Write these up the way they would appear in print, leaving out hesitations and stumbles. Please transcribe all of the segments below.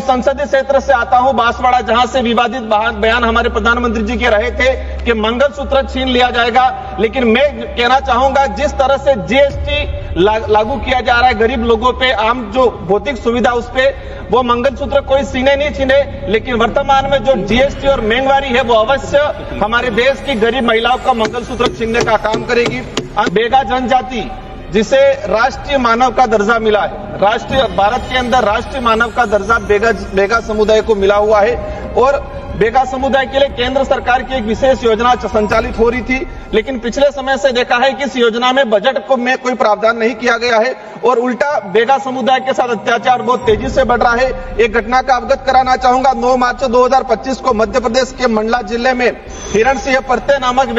संसदीय क्षेत्र से आता हूं, बांसवाड़ा, जहां से विवादित बयान हमारे प्रधानमंत्री जी के रहे थे कि मंगलसूत्र छीन लिया जाएगा। लेकिन मैं कहना चाहूंगा, जिस तरह से जीएसटी लागू किया जा रहा है गरीब लोगों पे, आम जो भौतिक सुविधा उस पे, वो मंगलसूत्र कोई छीने नहीं छीने, लेकिन वर्तमान में जो जीएसटी और महंगाई है वो अवश्य हमारे देश की गरीब महिलाओं का मंगलसूत्र छीनने का काम करेगी। बेगा जनजाति, जिसे राष्ट्रीय मानव का दर्जा मिला है, भारत के अंदर राष्ट्रीय मानव का दर्जा बेगा समुदाय को मिला हुआ है, और बेगा समुदाय के लिए केंद्र सरकार की एक विशेष योजना संचालित हो रही थी। लेकिन पिछले समय से देखा है कि इस योजना में बजट को में कोई प्रावधान नहीं किया गया है, और उल्टा बेगा समुदाय के साथ अत्याचार बहुत तेजी से बढ़ रहा है। एक घटना का अवगत कराना चाहूंगा। 9 मार्च 2025 को मध्य प्रदेश के मंडला जिले में हिरण सिंह पर्ते नामक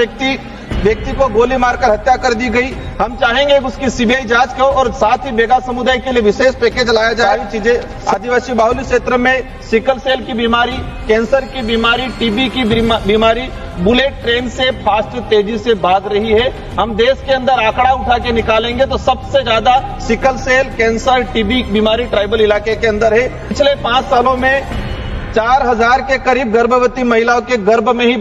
व्यक्ति को गोली मारकर हत्या कर दी गई। हम चाहेंगे उसकी सीबीआई जांच हो, और साथ ही बेगा समुदाय के लिए विशेष पैकेज लाया जाए। सारी चीजें आदिवासी बाहुल्य क्षेत्र में सिकल सेल की बीमारी, कैंसर की बीमारी, टीबी की बीमारी बुलेट ट्रेन से फास्ट तेजी से भाग रही है। हम देश के अंदर आंकड़ा उठा के निकालेंगे तो सबसे ज्यादा सिकल सेल, कैंसर, टीबी बीमारी ट्राइबल इलाके के अंदर है। पिछले 5 सालों में 4000 के करीब गर्भवती महिलाओं के गर्भ में ही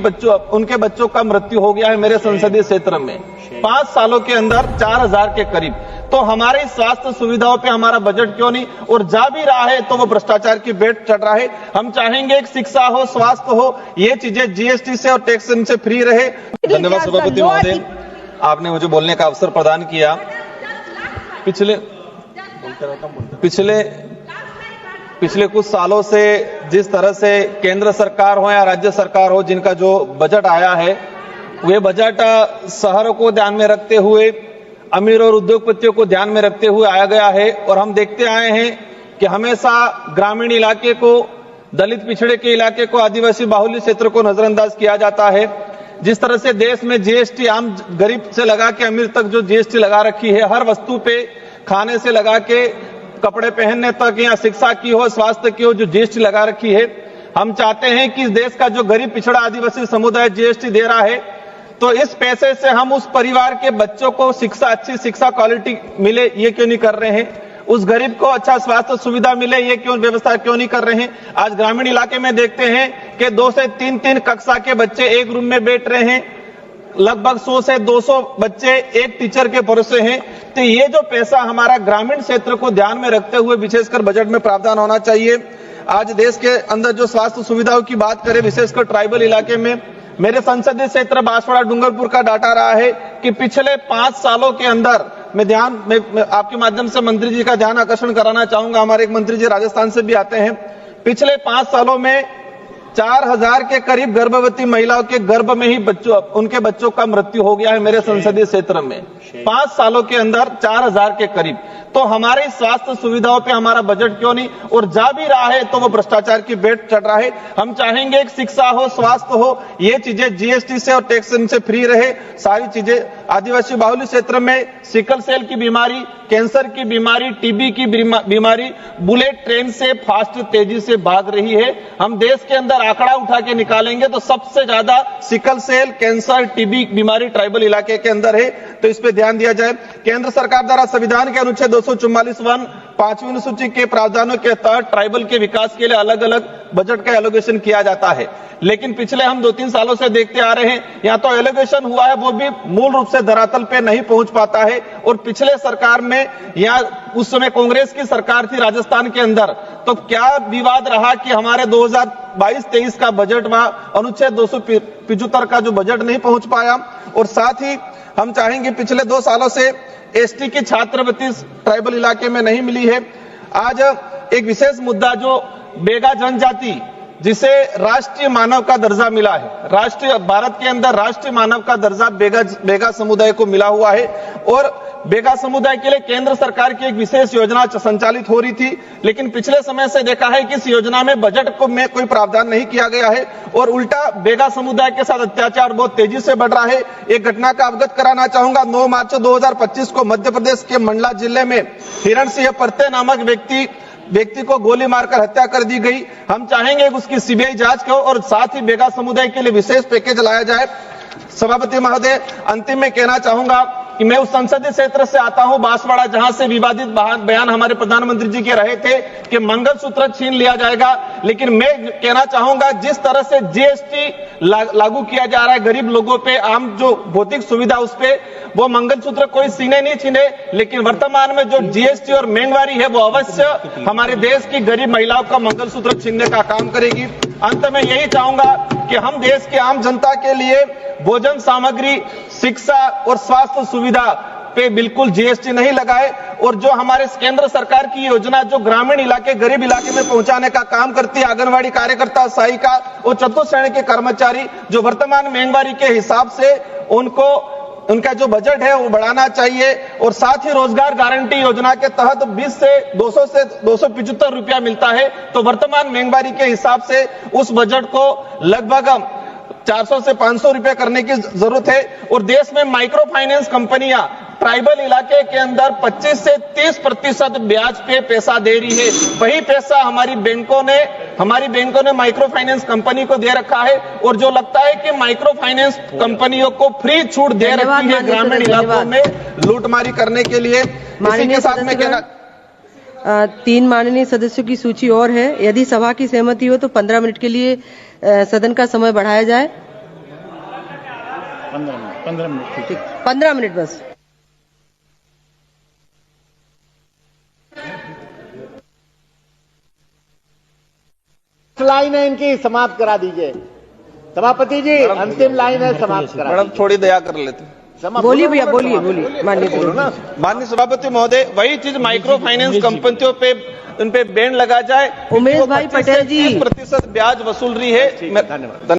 उनके बच्चों का मृत्यु हो गया है मेरे संसदीय क्षेत्र में। 5 सालों के अंदर 4000 के करीब। तो हमारे स्वास्थ्य सुविधाओं पे हमारा बजट क्यों नहीं, और जा भी रहा है तो वो भ्रष्टाचार की बेट चढ़ रहा है। हम चाहेंगे एक शिक्षा हो, स्वास्थ्य हो, ये चीजें जीएसटी से और टैक्स से फ्री रहे। धन्यवाद सभापति महोदय, आपने मुझे बोलने का अवसर प्रदान किया। पिछले कुछ सालों से जिस तरह से केंद्र सरकार हो या राज्य सरकार हो, जिनका जो बजट आया है, वे बजट शहरों को ध्यान में रखते हुए, अमीर और उद्योगपतियों को ध्यान में रखते हुए आया गया है। और हम देखते आए हैं कि हमेशा ग्रामीण इलाके को, दलित पिछड़े के इलाके को, आदिवासी बाहुल्य क्षेत्र को नजरअंदाज किया जाता है। जिस तरह से देश में जीएसटी आम गरीब से लगा के अमीर तक जो जीएसटी लगा रखी है, हर वस्तु पे, खाने से लगा के कपड़े पहनने तक, या शिक्षा की हो, स्वास्थ्य की हो, जो जीएसटी लगा रखी है। हम चाहते हैं कि इस देश का जो गरीब पिछड़ा आदिवासी समुदाय जीएसटी दे रहा है, तो इस पैसे से हम उस परिवार के बच्चों को शिक्षा, अच्छी शिक्षा क्वालिटी मिले, ये क्यों नहीं कर रहे हैं? उस गरीब को अच्छा स्वास्थ्य सुविधा मिले, ये व्यवस्था क्यों नहीं कर रहे हैं? आज ग्रामीण इलाके में देखते हैं कि 2 से 3 कक्षा के बच्चे एक रूम में बैठ रहे हैं, लगभग 100 से 200 बच्चे एक टीचर के भरोसे हैं। तो ये जो पैसा हमारा ग्रामीण क्षेत्र को ध्यान में रखते हुए विशेषकर बजट में प्रावधान होना चाहिए। आज देश के अंदर जो स्वास्थ्य सुविधाओं की बात करें, विशेषकर ट्राइबल इलाके में, मेरे संसदीय क्षेत्र बांसवाड़ा डूंगरपुर का डाटा रहा है कि पिछले 5 सालों के अंदर, मैं आपके माध्यम से मंत्री जी का ध्यान आकर्षण कराना चाहूंगा, हमारे एक मंत्री जी राजस्थान से भी आते हैं। पिछले 5 सालों में 4000 के करीब गर्भवती महिलाओं के गर्भ में ही उनके बच्चों का मृत्यु हो गया है मेरे संसदीय क्षेत्र में। 5 सालों के अंदर 4000 के करीब। तो हमारे स्वास्थ्य सुविधाओं पे हमारा बजट क्यों नहीं, और जा भी रहा है तो वो भ्रष्टाचार की बेट चढ़ रहा है। हम चाहेंगे एक शिक्षा हो, स्वास्थ्य हो, ये चीजें जीएसटी से और टैक्स से फ्री रहे। सारी चीजें आदिवासी बाहुल्य क्षेत्र में सिकल सेल की बीमारी, कैंसर की बीमारी, टीबी की बीमारी बुलेट ट्रेन से फास्ट तेजी से भाग रही है। हम देश के अंदर आंकड़ा उठा के निकालेंगे तो सबसे ज्यादा सिकल सेल, कैंसर, टीबी बीमारी ट्राइबल इलाके के अंदर है। तो इस पे ध्यान दिया जाए। केंद्र सरकार द्वारा संविधान के अनुच्छेद 244(1) 5वीं अनुसूची के प्रावधानों के तहत ट्राइबल के विकास के लिए अलग अलग बजट का एलोकेशन किया जाता है। लेकिन पिछले हम 2-3 सालों से देखते आ रहे हैं, यहाँ तो एलोकेशन हुआ है, वो भी मूल रूप से धरातल पे नहीं पहुंच पाता है। और पिछले सरकार में, यहाँ उस समय कांग्रेस की सरकार थी राजस्थान के अंदर, तो क्या विवाद रहा कि हमारे 2022-23 का बजट में अनुच्छेद 275 का जो बजट नहीं पहुंच पाया। और साथ ही हम चाहेंगे, पिछले 2 सालों से एसटी की छात्रवृत्ति ट्राइबल इलाके में नहीं मिली है। आज एक विशेष मुद्दा, जो बेगा जनजाति, जिसे राष्ट्रीय मानव का दर्जा मिला है, भारत के अंदर राष्ट्रीय मानव का दर्जा बेगा समुदाय को मिला हुआ है। और बेगा समुदाय के लिए केंद्र सरकार की एक विशेष योजना संचालित हो रही थी। लेकिन पिछले समय से देखा है कि इस योजना में बजट में कोई प्रावधान नहीं किया गया है, और उल्टा बेगा समुदाय के साथ अत्याचार बहुत तेजी से बढ़ रहा है। एक घटना का अवगत कराना चाहूंगा। 9 मार्च 2025 को मध्य प्रदेश के मंडला जिले में हिरण सिंह पर्ते नामक व्यक्ति को गोली मारकर हत्या कर दी गई। हम चाहेंगे उसकी सीबीआई जांच हो, और साथ ही बेगा समुदाय के लिए विशेष पैकेज लाया जाए। सभापति महोदय, अंतिम में कहना चाहूंगा कि मैं उस संसदीय क्षेत्र से आता हूं बांसवाड़ा, जहां से विवादित बयान हमारे प्रधानमंत्री जी के रहे थे कि मंगलसूत्र छीन लिया जाएगा। लेकिन मैं कहना चाहूंगा, जिस तरह से जीएसटी लागू किया जा रहा है गरीब लोगों पे, आम जो भौतिक सुविधा उस पे, वो मंगलसूत्र कोई सीने नहीं छीने, लेकिन वर्तमान में जो जीएसटी और महंगाई है वो अवश्य हमारे देश की गरीब महिलाओं का मंगलसूत्र छीनने का काम करेगी। अंत में यही चाहूंगा कि हम देश के आम जनता के लिए भोजन सामग्री, शिक्षा और स्वास्थ्य सुविधा पे बिल्कुल जीएसटी नहीं लगाए, और जो हमारे केंद्र सरकार की योजना जो ग्रामीण इलाके, गरीब इलाके में पहुंचाने का काम करती है, आंगनवाड़ी कार्यकर्ता, सहायिका और चतुर्थ श्रेणी के कर्मचारी, जो वर्तमान महंगाई के हिसाब से उनका जो बजट है वो बढ़ाना चाहिए। और साथ ही रोजगार गारंटी योजना के तहत 20 से 200 से 275 रुपया मिलता है, तो वर्तमान महंगाई के हिसाब से उस बजट को लगभग 400 से 500 रुपए करने की जरूरत है। और देश में माइक्रो फाइनेंस कंपनियां ट्राइबल इलाके के अंदर 25 से 30% ब्याज पे पैसा दे रही है, वही पैसा हमारी बैंकों ने माइक्रो फाइनेंस कंपनी को दे रखा है। और जो लगता है कि माइक्रो फाइनेंस कंपनियों को फ्री छूट दे रखी है ग्रामीण इलाकों में लूटमारी करने के लिए। इसी के साथ में कहना 3 माननीय सदस्यों की सूची और है। यदि सभा की सहमति हो तो 15 मिनट के लिए सदन का समय बढ़ाया जाए। 15 मिनट 15 मिनट बस। लाइन है इनकी, समाप्त करा दीजिए सभापति जी। अंतिम लाइन है, समाप्त करा। मैडम थोड़ी दया कर लेते। बोलिए भैया, बोलिए माननीय सभापति महोदय, वही चीज माइक्रो फाइनेंस कंपनियों पे उन पे बैन लगा जाए। उमेश भाई पटेल जी 30% ब्याज वसूल रही है। धन्यवाद।